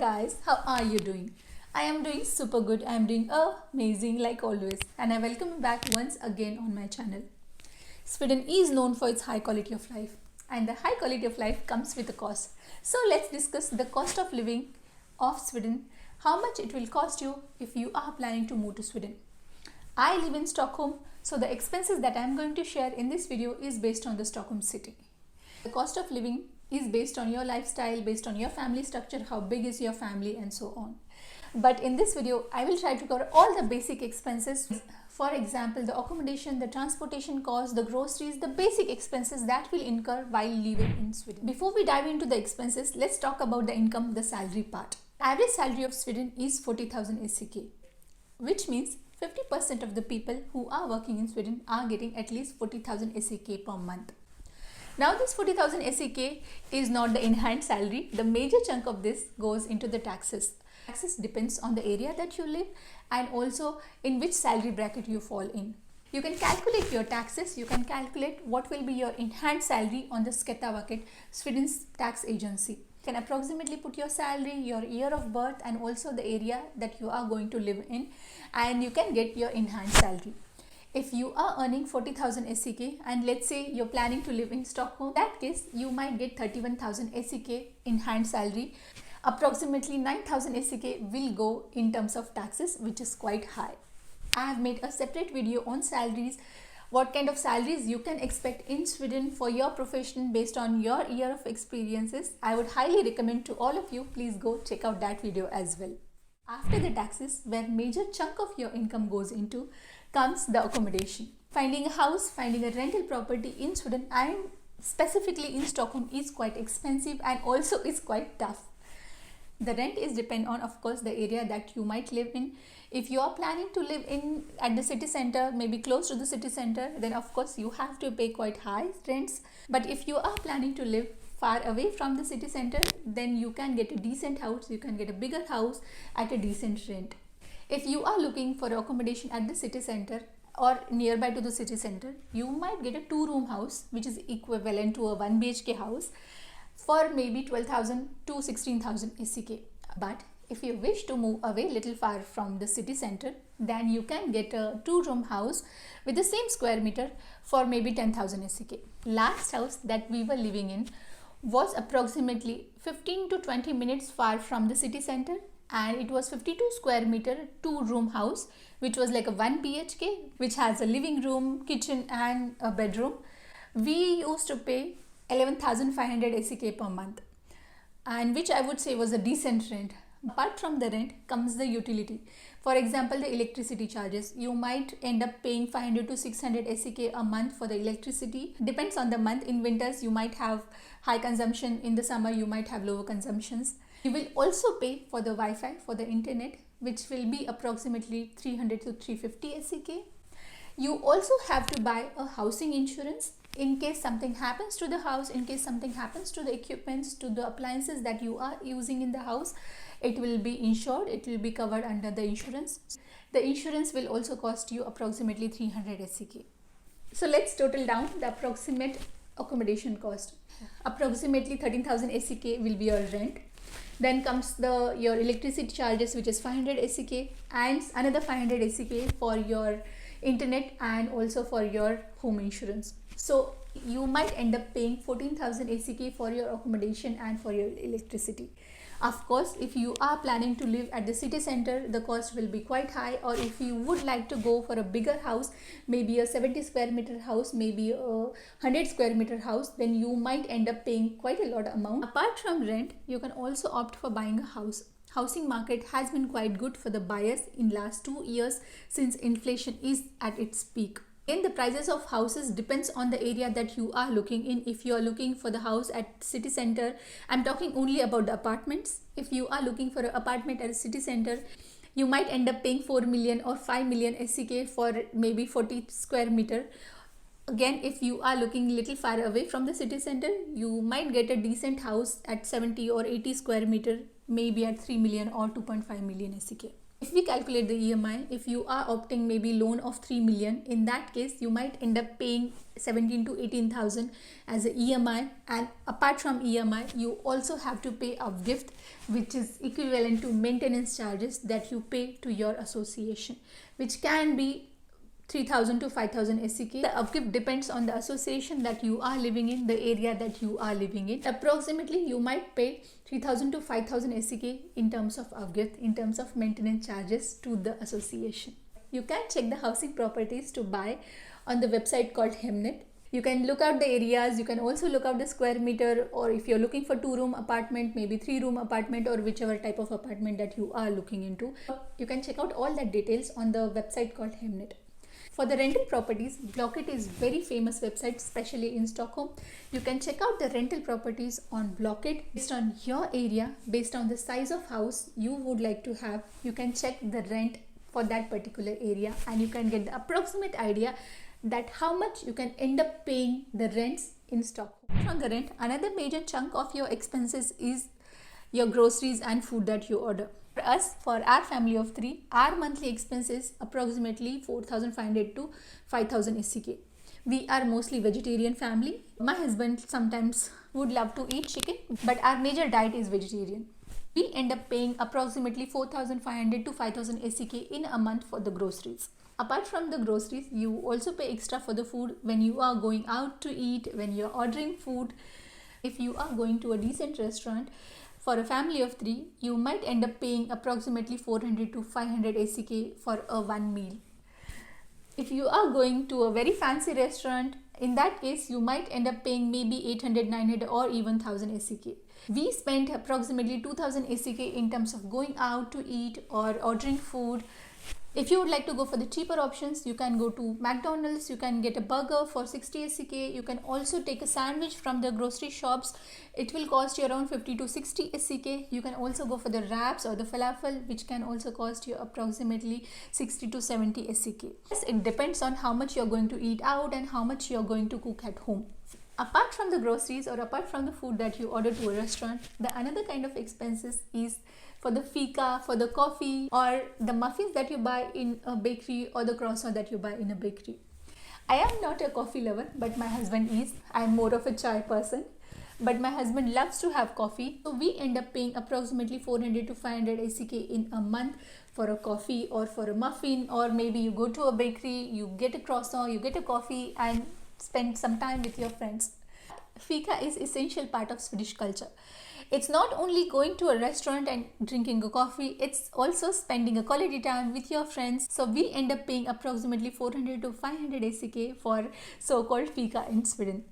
guys, how are you doing? I am doing super good. I am doing amazing like always, and I welcome you back once again on my channel. Sweden is known for its high quality of life, and the high quality of life comes with a cost. So let's discuss the cost of living of Sweden, how much it will cost you if you are planning to move to Sweden. I live in Stockholm, so the expenses that I am going to share in this video is based on the Stockholm city. The cost of living is based on your lifestyle, based on your family structure, how big is your family, and so on. But in this video, I will try to cover all the basic expenses. For example, the accommodation, the transportation cost, the groceries, the basic expenses that will incur while living in Sweden. Before we dive into the expenses, let's talk about the income, the salary part. Average salary of Sweden is 40,000 SEK, which means 50% of the people who are working in Sweden are getting at least 40,000 SEK per month. Now this 40,000 SEK is not the in-hand salary. The major chunk of this goes into the taxes. Taxes depends on the area that you live and also in which salary bracket you fall in. You can calculate your taxes. You can calculate what will be your in-hand salary on the Skatteverket, Sweden's tax agency. You can approximately put your salary, your year of birth, and also the area that you are going to live in, and you can get your in-hand salary. If you are earning 40,000 SEK and let's say you're planning to live in Stockholm, in that case you might get 31,000 SEK in hand salary. Approximately 9,000 SEK will go in terms of taxes, which is quite high. I have made a separate video on salaries, what kind of salaries you can expect in Sweden for your profession based on your year of experiences. I would highly recommend to all of you, please go check out that video as well. After the taxes, where major chunk of your income goes into, comes the accommodation. Finding a house, finding a rental property in Sweden and specifically in Stockholm is quite expensive and also is quite tough. The rent is depend on, of course, the area that you might live in. If you are planning to live in at the city center, maybe close to the city center, then of course you have to pay quite high rents. But if you are planning to live far away from the city center, then you can get a decent house, you can get a bigger house at a decent rent. If you are looking for accommodation at the city center or nearby to the city center, you might get a 2-room house which is equivalent to a 1 BHK house for maybe 12,000 to 16,000 SEK. But if you wish to move away little far from the city center, then you can get a 2-room house with the same square meter for maybe 10,000 SEK. Last house that we were living in was approximately 15 to 20 minutes far from the city center, and it was 52 square meter 2-room house which was like a 1 BHK which has a living room, kitchen and a bedroom. We used to pay 11,500 SEK per month, and which I would say was a decent rent. Apart from the rent comes the utility. For example, the electricity charges. You might end up paying 500 to 600 SEK a month for the electricity. Depends on the month. In winters you might have high consumption, in the summer you might have lower consumptions. You will also pay for the Wi-Fi, for the internet, which will be approximately 300 to 350 SEK. You also have to buy a housing insurance in case something happens to the house, in case something happens to the equipments, to the appliances that you are using in the house. It will be insured, it will be covered under the insurance. The insurance will also cost you approximately 300 SEK. So let's total down the approximate accommodation cost. Approximately 13,000 SEK will be your rent. Then comes your electricity charges, which is 500 SEK, and another 500 SEK for your internet and also for your home insurance. So you might end up paying 14,000 SEK for your accommodation and for your electricity. Of course, if you are planning to live at the city center, the cost will be quite high, or if you would like to go for a bigger house, maybe a 70 square meter house, maybe a 100 square meter house, then you might end up paying quite a lot of amount. Apart from rent, you can also opt for buying a house. Housing market has been quite good for the buyers in last 2 years since inflation is at its peak. And the prices of houses depends on the area that you are looking in. If you are looking for the house at city center, I'm talking only about the apartments. If you are looking for an apartment at a city center, you might end up paying 4 million or 5 million SEK for maybe 40 square meter. Again, if you are looking little far away from the city center, you might get a decent house at 70 or 80 square meter, maybe at 3 million or 2.5 million SEK. If we calculate the EMI, if you are opting maybe loan of 3 million, in that case you might end up paying 17 to 18,000 as a EMI, and apart from EMI you also have to pay upgift, which is equivalent to maintenance charges that you pay to your association, which can be 3,000 to 5,000 SEK. The upgift depends on the association that you are living in, the area that you are living in. Approximately you might pay 3,000 to 5,000 SEK in terms of upgift, in terms of maintenance charges to the association. You can check the housing properties to buy on the website called Hemnet. You can look out the areas, you can also look out the square meter, or if you're looking for 2-room apartment, maybe 3-room apartment, or whichever type of apartment that you are looking into. You can check out all that details on the website called Hemnet. For the rental properties, Blocket is very famous website, especially in Stockholm. You can check out the rental properties on Blocket based on your area, based on the size of house you would like to have. You can check the rent for that particular area, and you can get the approximate idea that how much you can end up paying the rents in Stockholm. From the rent, another major chunk of your expenses is your groceries and food that you order. For us, for our family of 3, our monthly expense is approximately 4,500 to 5,000 SEK. We are mostly vegetarian family. My husband sometimes would love to eat chicken, but our major diet is vegetarian. We end up paying approximately 4,500 to 5,000 SEK in a month for the groceries. Apart from the groceries, you also pay extra for the food when you are going out to eat, when you are ordering food. If you are going to a decent restaurant, for a family of 3, you might end up paying approximately 400 to 500 SEK for a one meal. If you are going to a very fancy restaurant, in that case you might end up paying maybe 800, 900 or even 1000 SEK. We spent approximately 2000 SEK in terms of going out to eat or ordering food. If you would like to go for the cheaper options, you can go to McDonald's, you can get a burger for 60 SEK, you can also take a sandwich from the grocery shops. It will cost you around 50 to 60 SEK. You can also go for the wraps or the falafel, which can also cost you approximately 60 to 70 SEK. Yes, it depends on how much you're going to eat out and how much you're going to cook at home. Apart from the groceries or apart from the food that you order to a restaurant, the another kind of expenses is for the fika, for the coffee, or the muffins that you buy in a bakery, or the croissant that you buy in a bakery. I am not a coffee lover, but my husband is. I am more of a chai person, but my husband loves to have coffee. So we end up paying approximately 400 to 500 SEK in a month for a coffee or for a muffin, or maybe you go to a bakery, you get a croissant, you get a coffee and spend some time with your friends. Fika is essential part of Swedish culture. It's not only going to a restaurant and drinking a coffee, it's also spending a quality time with your friends. So we end up paying approximately 400 to 500 SEK for so-called fika in Sweden.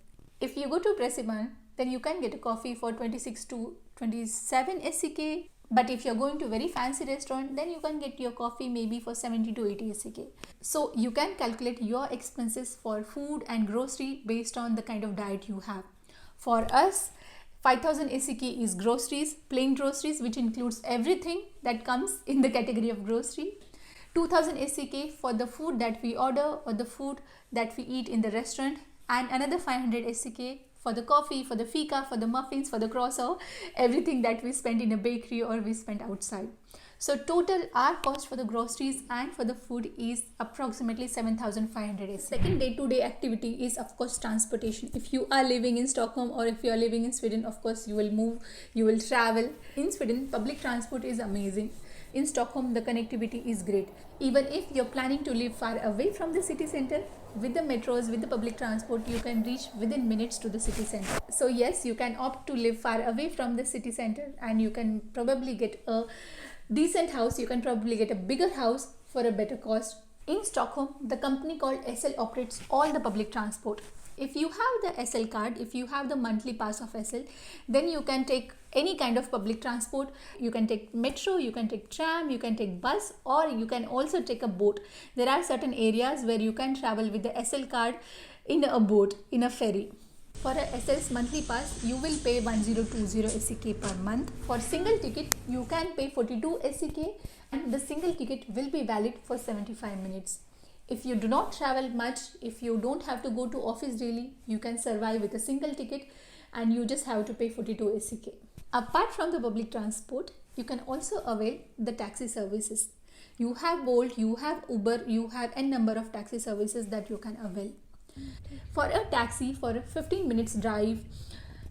If you go to Presiban, then you can get a coffee for 26 to 27 SEK. But if you're going to a very fancy restaurant, then you can get your coffee maybe for 70 to 80 SEK. So you can calculate your expenses for food and grocery based on the kind of diet you have. For us, 5,000 SEK is groceries, plain groceries, which includes everything that comes in the category of grocery. 2,000 SEK for the food that we order or the food that we eat in the restaurant, and another 500 SEK for the coffee, for the fika, for the muffins, for the croissant, everything that we spend in a bakery or we spend outside. So total our cost for the groceries and for the food is approximately 7,500 SEK. Second day-to-day activity is of course transportation. If you are living in Stockholm or if you are living in Sweden, of course you will move, you will travel. In Sweden, public transport is amazing. In Stockholm, the connectivity is great. Even if you're planning to live far away from the city center, with the metros, with the public transport, you can reach within minutes to the city center. So yes, you can opt to live far away from the city center and you can probably get a decent house, you can probably get a bigger house for a better cost. In Stockholm, the company called SL operates all the public transport. If you have the SL card, if you have the monthly pass of SL, then you can take any kind of public transport. You can take metro, you can take tram, you can take bus, or you can also take a boat. There are certain areas where you can travel with the SL card in a boat, in a ferry. For a SL's monthly pass, you will pay 1020 SEK per month. For single ticket, you can pay 42 SEK and the single ticket will be valid for 75 minutes. If you do not travel much, if you don't have to go to office daily, you can survive with a single ticket and you just have to pay 42 SEK. Apart from the public transport, you can also avail the taxi services. You have Bolt, you have Uber, you have n number of taxi services that you can avail. For a taxi for a 15 minutes drive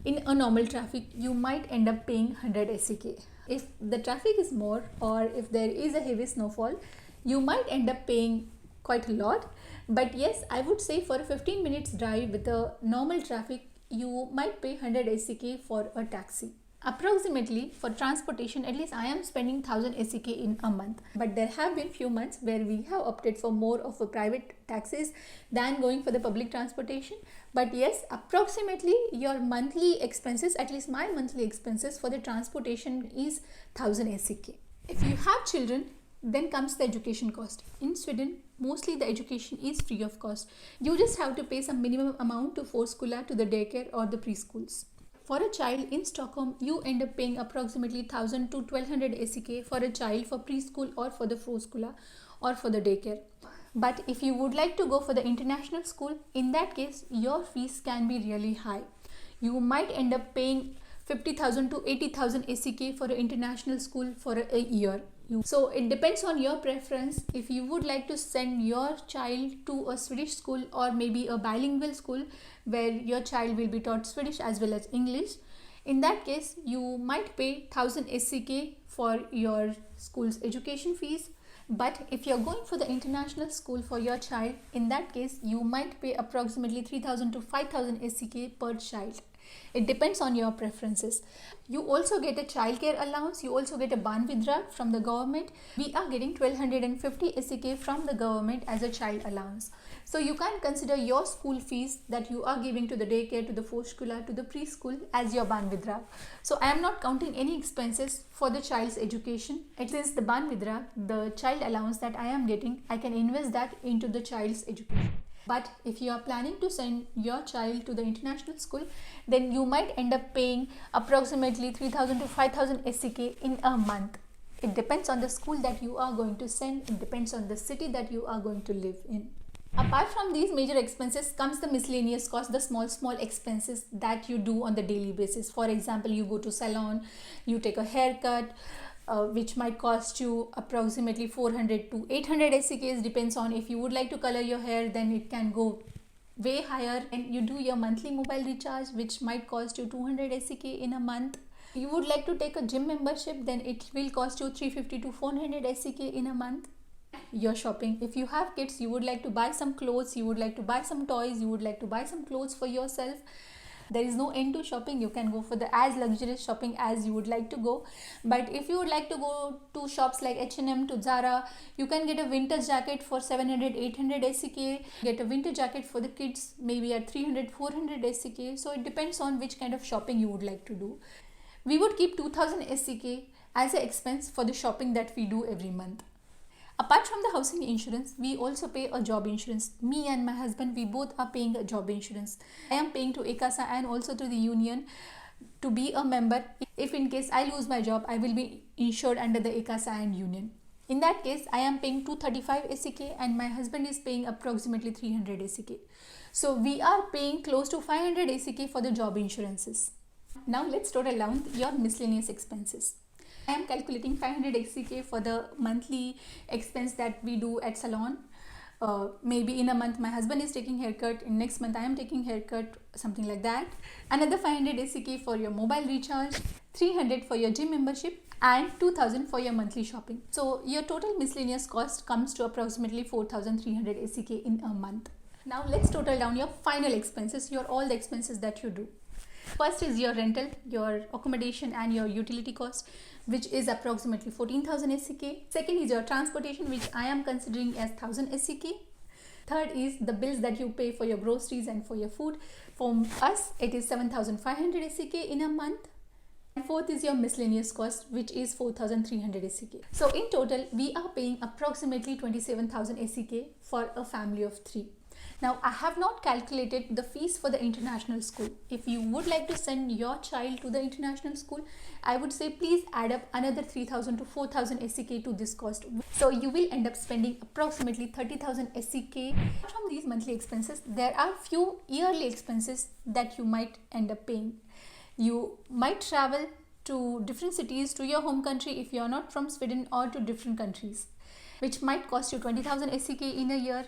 in a normal traffic, you might end up paying 100 SEK. If the traffic is more or if there is a heavy snowfall, you might end up paying quite a lot. But yes, I would say for a 15 minutes drive with a normal traffic, you might pay 100 SEK for a taxi. Approximately for transportation, at least I am spending 1000 SEK in a month. But there have been few months where we have opted for more of a private taxis than going for the public transportation. But yes, approximately your monthly expenses, at least my monthly expenses for the transportation is 1000 SEK. If you have children, then comes the education cost. In Sweden, mostly the education is free of cost. You just have to pay some minimum amount to förskola, to the daycare or the preschools. For a child in Stockholm, you end up paying approximately 1000 to 1200 SEK for a child for preschool or for the förskola or for the daycare. But if you would like to go for the international school, in that case, your fees can be really high. You might end up paying 50,000 to 80,000 SEK for an international school for a year. So it depends on your preference. If you would like to send your child to a Swedish school or maybe a bilingual school where your child will be taught Swedish as well as English, in that case you might pay 1000 SEK for your school's education fees. But if you're going for the international school for your child, in that case you might pay approximately 3000 to 5000 SEK per child. It depends on your preferences. You also get a childcare allowance. You also get a barnbidrag from the government. We are getting 1250 SEK from the government as a child allowance. So you can consider your school fees that you are giving to the daycare, to the förskola, to the preschool as your barnbidrag. So I am not counting any expenses for the child's education. At least the barnbidrag, the child allowance that I am getting, I can invest that into the child's education. But if you are planning to send your child to the international school, then you might end up paying approximately 3000 to 5000 SEK in a month. It depends on the school that you are going to send. It depends on the city that you are going to live in. Apart from these major expenses comes the miscellaneous cost, the small expenses that you do on the daily basis. For example, you go to salon, you take a haircut, which might cost you approximately 400 to 800 SEKs, depends on if you would like to color your hair, then it can go way higher. And you do your monthly mobile recharge, which might cost you 200 SEK in a month. You would like to take a gym membership, then it will cost you 350 to 400 SEK in a month. Your shopping, if you have kids, you would like to buy some clothes, you would like to buy some toys, you would like to buy some clothes for yourself. There is no end to shopping. You can go for the as luxurious shopping as you would like to go. But if you would like to go to shops like H&M, to Zara, you can get a winter jacket for 700 800 SEK, get a winter jacket for the kids maybe at 300 400 SEK. So it depends on which kind of shopping you would like to do. We would keep 2000 SEK as an expense for the shopping that we do every month. Apart from the housing insurance, we also pay a job insurance. Me and my husband, we both are paying a job insurance. I am paying to ECASA and also to the union to be a member. If in case I lose my job, I will be insured under the ECASA and union. In that case, I am paying 235 SEK and my husband is paying approximately 300 SEK. So we are paying close to 500 SEK for the job insurances. Now let's total down your miscellaneous expenses. I am calculating 500 SEK for the monthly expense that we do at salon. Maybe in a month my husband is taking haircut, in next month I am taking haircut, something like that. Another 500 SEK for your mobile recharge, 300 for your gym membership and 2000 for your monthly shopping. So your total miscellaneous cost comes to approximately 4300 SEK in a month. Now let's total down your final expenses, all the expenses that you do. First is your rental, your accommodation and your utility cost, which is approximately 14,000 SEK. Second is your transportation, which I am considering as 1000 SEK. Third is the bills that you pay for your groceries and for your food. For us, it is 7,500 SEK in a month. And fourth is your miscellaneous cost, which is 4,300 SEK. So in total, we are paying approximately 27,000 SEK for a family of 3. Now, I have not calculated the fees for the international school. If you would like to send your child to the international school, I would say please add up another 3,000 to 4,000 SEK to this cost. So you will end up spending approximately 30,000 SEK. From these monthly expenses, there are few yearly expenses that you might end up paying. You might travel to different cities, to your home country if you are not from Sweden, or to different countries. which might cost you 20,000 SEK in a year.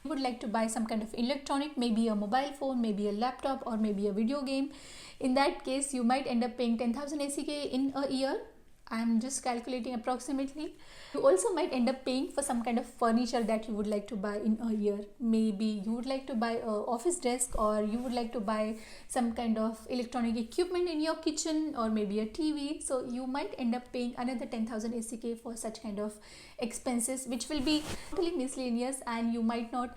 You would like to buy some kind of electronic, maybe a mobile phone, maybe a laptop, or maybe a video game. In that case, you might end up paying 10,000 SEK in a year. I'm just calculating approximately. You also might end up paying for some kind of furniture that you would like to buy in a year. Maybe you would like to buy an office desk, or you would like to buy some kind of electronic equipment in your kitchen, or maybe a TV. So you might end up paying another 10,000 SEK for such kind of expenses, which will be totally miscellaneous, and you might not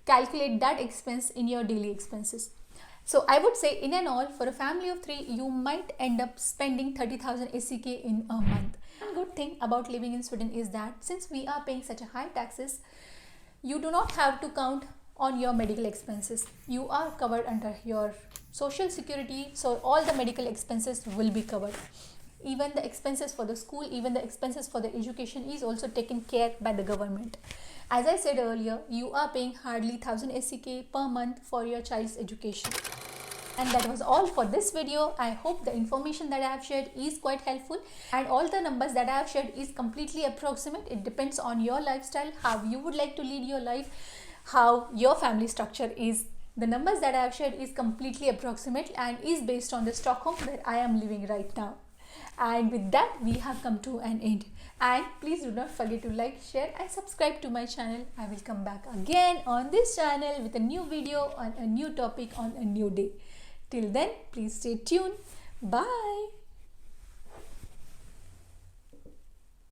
calculate that expense in your daily expenses. So I would say in and all, for a family of 3, you might end up spending 30,000 SEK in a month. One good thing about living in Sweden is that since we are paying such a high taxes, you do not have to count on your medical expenses. You are covered under your social security, so all the medical expenses will be covered. Even the expenses for the school, even the expenses for the education is also taken care by the government. As I said earlier, you are paying hardly 1000 SEK per month for your child's education. And that was all for this video. I hope the information that I have shared is quite helpful, and all the numbers that I have shared is completely approximate. It depends on your lifestyle, how you would like to lead your life, how your family structure is. The numbers that I have shared is completely approximate and is based on the Stockholm where I am living right now. And with that, we have come to an end. And please do not forget to like, share and subscribe to my channel. I will come back again on this channel with a new video on a new topic on a new day. Till then, please stay tuned. Bye.